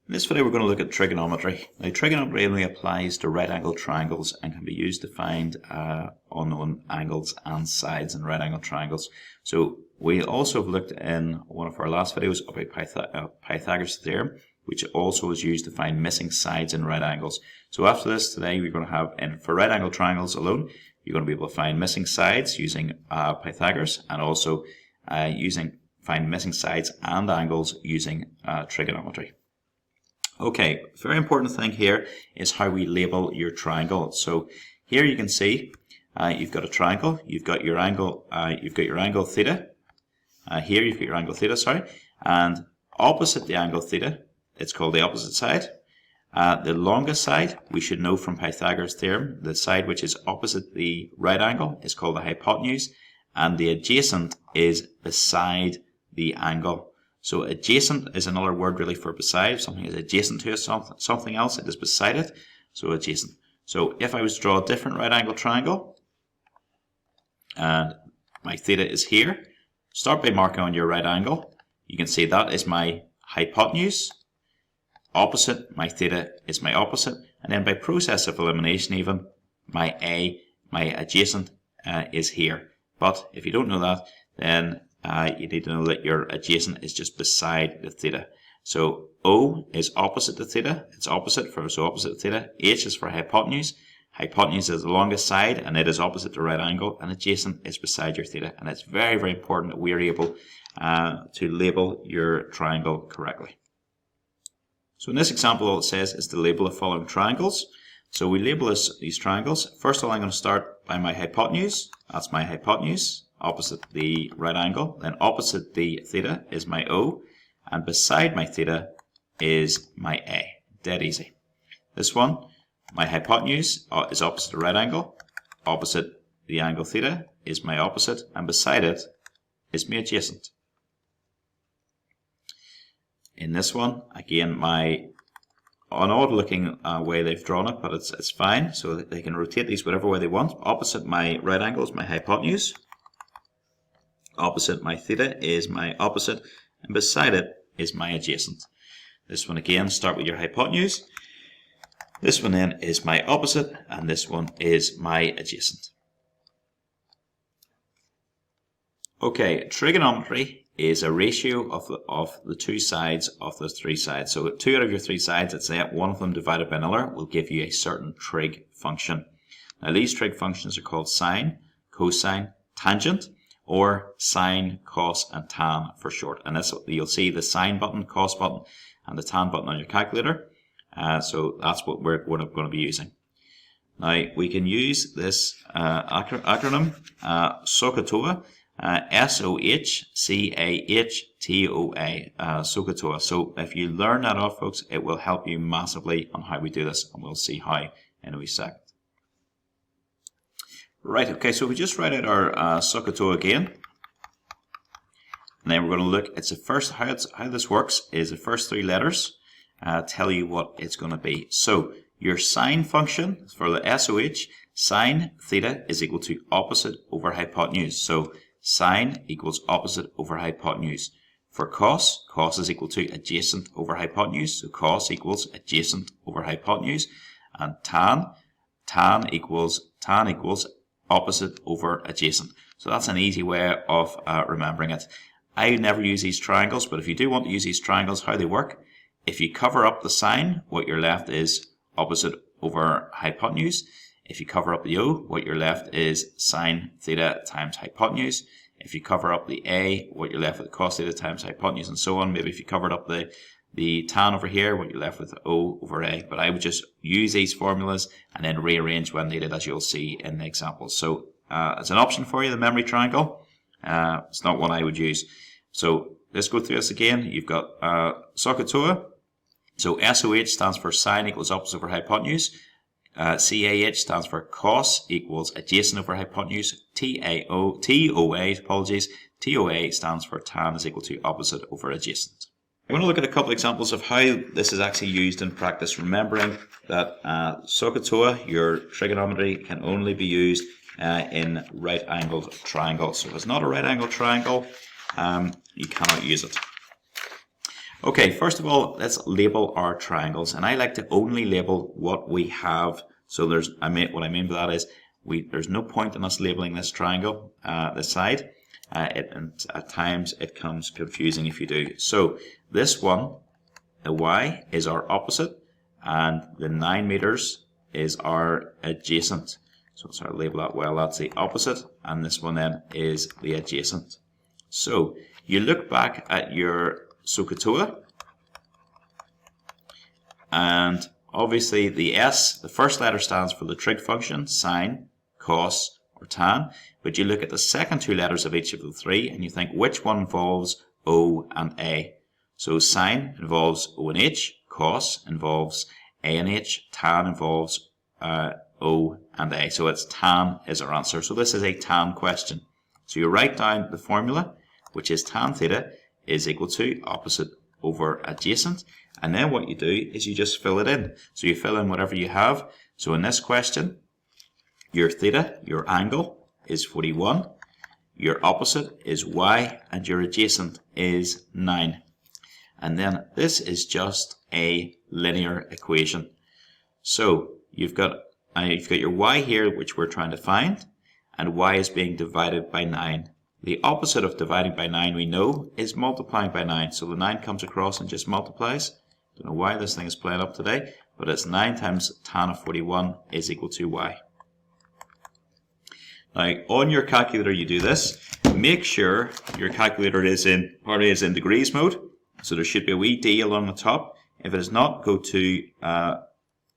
In this video we're going to look at trigonometry. Now trigonometry only applies to right angled triangles and can be used to find unknown angles and sides in right angled triangles. So we also have looked in one of our last videos about Pythagoras' theorem, which also is used to find missing sides in right angles. So after this today we're going to have, for right angled triangles alone, you're going to be able to find missing sides using Pythagoras, and also find missing sides and angles using trigonometry. Okay, very important thing here is how we label your triangle. So here you can see you've got a triangle, you've got your angle, theta. Here you've got your angle theta, sorry, and opposite the angle theta, it's called the opposite side. The longest side, we should know from Pythagoras' theorem, the side which is opposite the right angle is called the hypotenuse, and the adjacent is beside the angle. So adjacent is another word really for beside. If something is adjacent to something else, it is beside it. So adjacent. So if I was to draw a different right angle triangle, and my theta is here, start by marking on your right angle. You can see that is my hypotenuse. Opposite my theta is my opposite. And then by process of elimination even, my adjacent is here. But if you don't know that, then you need to know that your adjacent is just beside the theta. So O is opposite to theta. It's opposite to theta. H is for hypotenuse. Hypotenuse is the longest side, and it is opposite to right angle. And adjacent is beside your theta. And it's very, very important that we are able to label your triangle correctly. So in this example, all it says is to label the following triangles. So we label these triangles. First of all, I'm going to start by my hypotenuse. That's my hypotenuse, opposite the right angle. Then opposite the theta is my O, and beside my theta is my A. Dead easy. This one, my hypotenuse is opposite the right angle. Opposite the angle theta is my opposite, and beside it is my adjacent. In this one, again, an odd looking way they've drawn it, but it's fine. So they can rotate these whatever way they want. Opposite my right angle is my hypotenuse. Opposite my theta is my opposite, and beside it is my adjacent. This one again, start with your hypotenuse. This one then is my opposite, and this one is my adjacent. Okay, trigonometry is a ratio of the two sides of the three sides. So 2 out of your 3 sides, let's say one of them divided by another, will give you a certain trig function. Now these trig functions are called sine, cosine, tangent, or sine, cos, and tan for short. And this, you'll see the sine button, cos button, and the tan button on your calculator. So that's what we're going to be using. Now we can use this acronym, SOHCAHTOA, SOHCAHTOA, SOHCAHTOA. So if you learn that off, folks, it will help you massively on how we do this, and we'll see how in a wee second. Right, okay, so we just write out our SOHCAHTOA again, and then we're going to look. It's the first how this works is the first 3 letters tell you what it's going to be. So your sine function for the SOH, sine theta is equal to opposite over hypotenuse. So sine equals opposite over hypotenuse. For cos, cos is equal to adjacent over hypotenuse. So cos equals adjacent over hypotenuse. And tan equals opposite over adjacent. So that's an easy way of remembering it. I never use these triangles, but if you do want to use these triangles, how they work, if you cover up the sine, what you're left is opposite over hypotenuse. If you cover up the O, what you're left is sine theta times hypotenuse. If you cover up the A, what you're left with cos theta times hypotenuse, and so on. Maybe if you covered up the tan over here, what you're left with O over A. But I would just use these formulas and then rearrange when needed, as you'll see in the example. So it's an option for you, the memory triangle. It's not one I would use. So let's go through this again. You've got SOHCAHTOA. So SOH stands for sine equals opposite over hypotenuse. CAH stands for cos equals adjacent over hypotenuse. TOA stands for tan is equal to opposite over adjacent. I'm going to look at a couple of examples of how this is actually used in practice, remembering that SOHCAHTOA, your trigonometry, can only be used in right angled triangles. So if it's not a right angled triangle, you cannot use it. Okay, first of all, let's label our triangles, and I like to only label what we have. So what I mean by that is there's no point in us labeling this triangle, this side, and at times it comes confusing if you do. So this one, the y is our opposite, and the 9 meters is our adjacent. So let's label that well. That's the opposite, and this one then is the adjacent. So you look back at your SOHCAHTOA, and obviously the S, the first letter stands for the trig function, sine, cos, or tan, but you look at the second two letters of each of the three and you think which one involves O and A. So sine involves O and H, cos involves A and H, tan involves O and A. So it's tan is our answer. So this is a tan question. So you write down the formula, which is tan theta is equal to opposite over adjacent, and then what you do is you just fill it in. So you fill in whatever you have. So in this question, your theta, your angle, is 41, your opposite is y, and your adjacent is 9. And then this is just a linear equation. So you've got your y here, which we're trying to find, and y is being divided by 9. The opposite of dividing by 9 we know is multiplying by 9. So the 9 comes across and just multiplies. Don't know why this thing is playing up today, but it's 9 times tan of 41 is equal to y. Now on your calculator you do this. Make sure your calculator is in degrees mode. So there should be a wee D along the top. If it is not, go to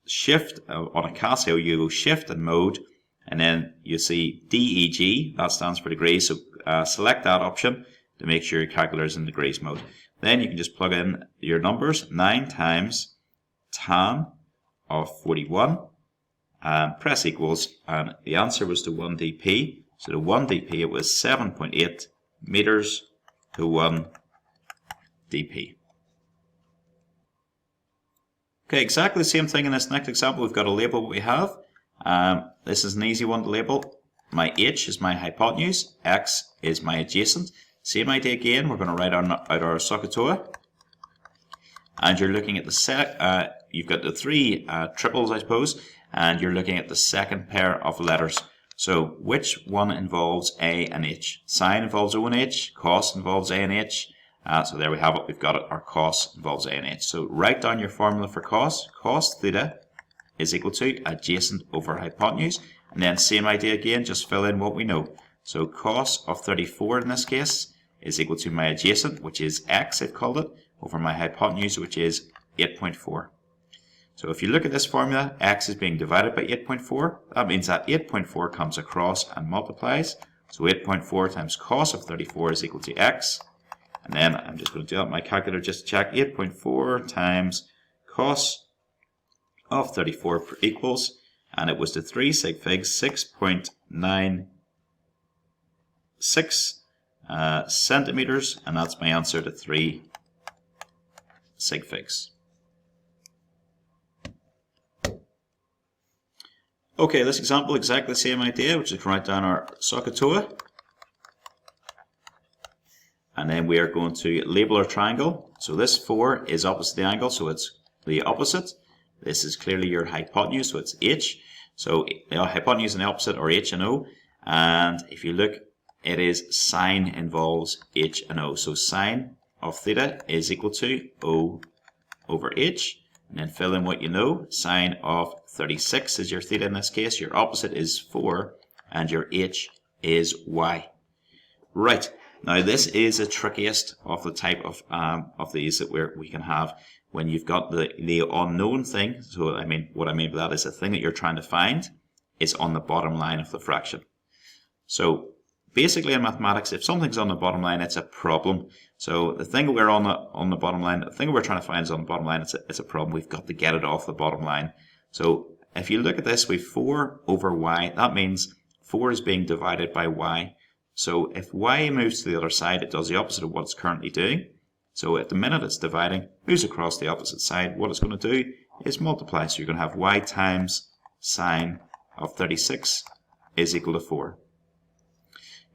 Shift on a Casio. You go Shift and Mode, and then you see DEG. That stands for degrees. So select that option to make sure your calculator is in degrees mode. Then you can just plug in your numbers. 9 times tan of 41, and press equals, and the answer was to 1 dp. So to 1 dp it was 7.8 meters to 1 dp. Okay, exactly the same thing in this next example. We've got to label what we have. This is an easy one to label. My h is my hypotenuse, x is my adjacent. Same idea again. We're going to write out our SOHCAHTOA, and you're looking at the you've got the three triples, I suppose, and you're looking at the second pair of letters. So which one involves A and H? Sine involves O and H, cos involves A and H. So there we have it. We've got it. Our cos involves A and H. So write down your formula for cos. Cos theta is equal to adjacent over hypotenuse. And then same idea again, just fill in what we know. So cos of 34 in this case is equal to my adjacent, which is x, I've called it, over my hypotenuse, which is 8.4. So if you look at this formula, x is being divided by 8.4. That means that 8.4 comes across and multiplies. So 8.4 times cos of 34 is equal to x. And then I'm just going to do that with my calculator just to check. 8.4 times cos of 34 equals, and it was to 3 sig figs, 6.96 centimeters, and that's my answer to 3 sig figs. Okay, this example, exactly the same idea, which is to write down our SOHCAHTOA. And then we are going to label our triangle. So this 4 is opposite the angle, so it's the opposite. This is clearly your hypotenuse, so it's h. So the hypotenuse and the opposite are h and o. And if you look, it is sine involves h and o. So sine of theta is equal to o over h. And then fill in what you know. Sine of 36 is your theta in this case. Your opposite is 4, and your h is y. Right. Now this is the trickiest of the type of these that we can have when you've got the unknown thing. So what I mean by that is the thing that you're trying to find is on the bottom line of the fraction. So basically in mathematics, if something's on the bottom line, it's a problem. So the thing we're on the bottom line, the thing we're trying to find is on the bottom line. It's a problem. We've got to get it off the bottom line. So if you look at this, we've 4 over y. That means 4 is being divided by y. So if y moves to the other side, it does the opposite of what it's currently doing. So at the minute it's dividing, moves across the opposite side. What it's going to do is multiply. So you're going to have y times sine of 36 is equal to 4.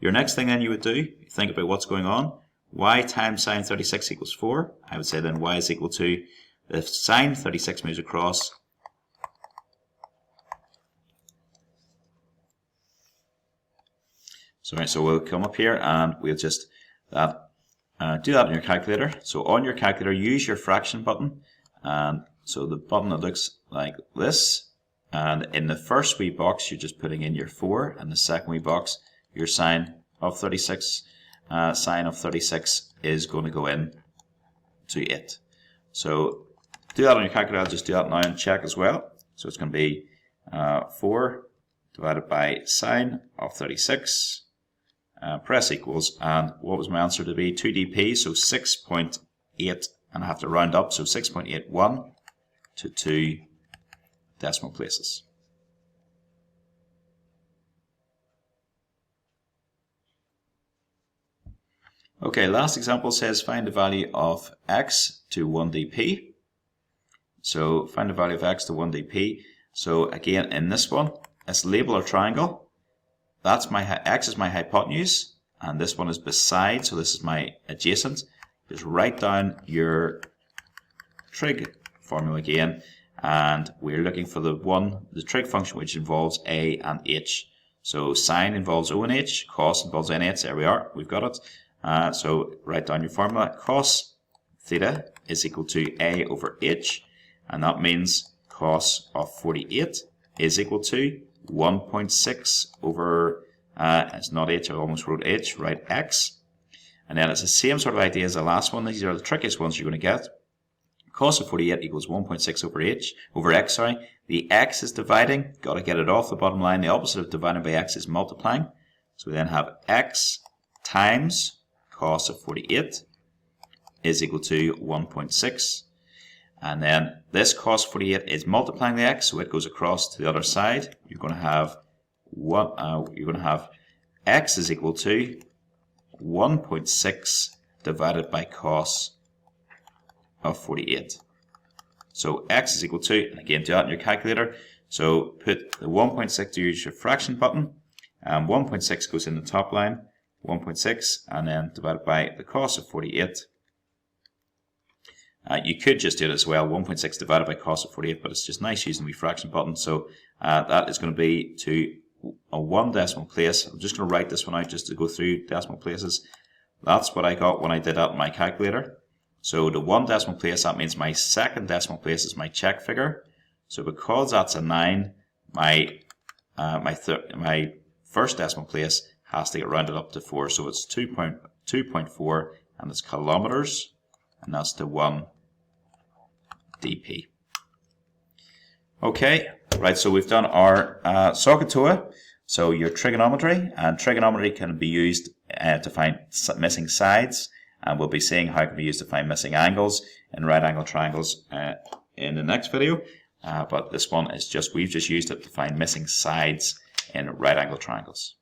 Your next thing then you would do, think about what's going on. y times sine 36 equals 4, I would say then y is equal to, if sine 36 moves across, so we'll come up here and we'll just do that on your calculator. So on your calculator, use your fraction button, and so the button that looks like this, and in the first wee box you're just putting in your 4, and the second wee box your sine of 36. Sine of 36 is going to go in to 8. So do that on your calculator. I'll just do that now and check as well. So it's going to be 4 divided by sine of 36. Press equals, and what was my answer to be? 2dp, so 6.8, and I have to round up, so 6.81 to 2 decimal places. Okay, last example says find the value of x to 1dp. So find the value of x to 1dp. So again, in this one, let's label our triangle. That's my x is my hypotenuse, and this one is beside, so this is my adjacent. Just write down your trig formula again, and we're looking for the trig function which involves a and h. So sine involves o and h, cos involves n h. There we are, we've got it. So write down your formula. Cos theta is equal to a over h, and that means cos of 48 is equal to 1.6 over, it's not h, I almost wrote h, right, x. And then it's the same sort of idea as the last one. These are the trickiest ones you're going to get. Cos of 48 equals 1.6 over x. The x is dividing, got to get it off the bottom line. The opposite of dividing by x is multiplying. So we then have x times cos of 48 is equal to 1.6. And then this cos 48 is multiplying the x, so it goes across to the other side. You're going to have x is equal to 1.6 divided by cos of 48. So x is equal to, and again do that in your calculator. So put the 1.6 to use your fraction button, and 1.6 goes in the top line, 1.6, and then divided by the cos of 48. You could just do it as well, 1.6 divided by cos of 48, but it's just nice using the fraction button. So that is going to be to a 1 decimal place. I'm just going to write this one out just to go through decimal places. That's what I got when I did that in my calculator. So the 1 decimal place, that means my second decimal place is my check figure. So because that's a 9, my first decimal place has to get rounded up to 4. So it's 2.4, and it's kilometers, and that's to 1 dp. Okay, right, so we've done our SOHCAHTOA, so your trigonometry, and trigonometry can be used to find missing sides, and we'll be seeing how it can be used to find missing angles in right angle triangles in the next video, but this one is we've just used it to find missing sides in right angle triangles.